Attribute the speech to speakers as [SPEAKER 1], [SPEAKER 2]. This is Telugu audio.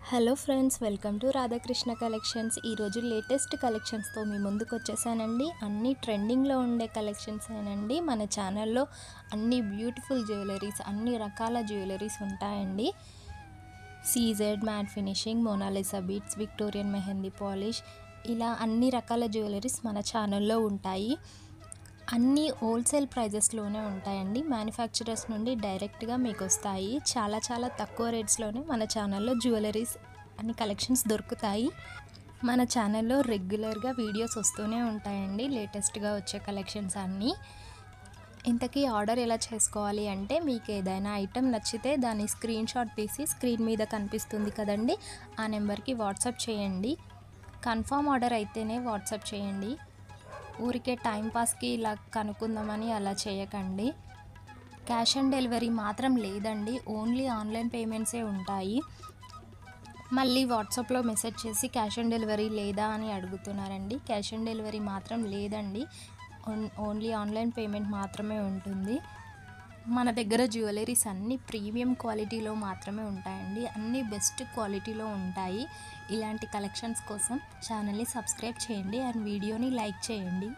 [SPEAKER 1] Hello friends, welcome to Radhakrishna collections. ఈరోజు లేటెస్ట్ కలెక్షన్స్తో మీ ముందుకు వచ్చేసానండి. అన్ని ట్రెండింగ్లో ఉండే కలెక్షన్స్ ఏనండి. మన ఛానల్లో అన్ని బ్యూటిఫుల్ జ్యువెలరీస్, అన్ని రకాల జ్యువెలరీస్ ఉంటాయండి. CZ, matte finishing, Mona Lisa beads, Victorian mehndi polish, ఇలా అన్ని రకాల జ్యువెలరీస్ మన ఛానల్లో ఉంటాయి. అన్నీ హోల్సేల్ ప్రైజెస్లోనే ఉంటాయండి. మ్యానుఫ్యాక్చరర్స్ నుండి డైరెక్ట్గా మీకు వస్తాయి. చాలా చాలా తక్కువ రేట్స్లోనే మన ఛానల్లో జ్యువెలరీస్ అన్ని కలెక్షన్స్ దొరుకుతాయి. మన ఛానల్లో రెగ్యులర్గా వీడియోస్ వస్తూనే ఉంటాయండి, లేటెస్ట్గా వచ్చే కలెక్షన్స్ అన్నీ. ఇంతకీ ఆర్డర్ ఎలా చేసుకోవాలి అంటే, మీకు ఏదైనా ఐటెం నచ్చితే దాన్ని స్క్రీన్ షాట్ తీసి స్క్రీన్ మీద కనిపిస్తుంది కదండి, ఆ నెంబర్కి వాట్సాప్ చేయండి. కన్ఫర్మ్ ఆర్డర్ అయితేనే వాట్సాప్ చేయండి. ఊరికే టైంపాస్కి ఇలా కనుక్కుందామని అలా చేయకండి. క్యాష్ ఆన్ డెలివరీ మాత్రం లేదండి, ఓన్లీ ఆన్లైన్ పేమెంట్సే ఉంటాయి. మళ్ళీ వాట్సాప్లో మెసేజ్ చేసి క్యాష్ ఆన్ డెలివరీ లేదా అని అడుగుతున్నారండి. క్యాష్ ఆన్ డెలివరీ మాత్రం లేదండి, ఓన్లీ ఆన్లైన్ పేమెంట్ మాత్రమే ఉంటుంది. మన దగ్గర జ్యువెలరీస్ అన్నీ ప్రీమియం క్వాలిటీలో మాత్రమే ఉంటాయండి, అన్నీ బెస్ట్ క్వాలిటీలో ఉంటాయి. ఇలాంటి కలెక్షన్స్ కోసం ఛానల్ని సబ్స్క్రైబ్ చేయండి అండ్ వీడియోని లైక్ చేయండి.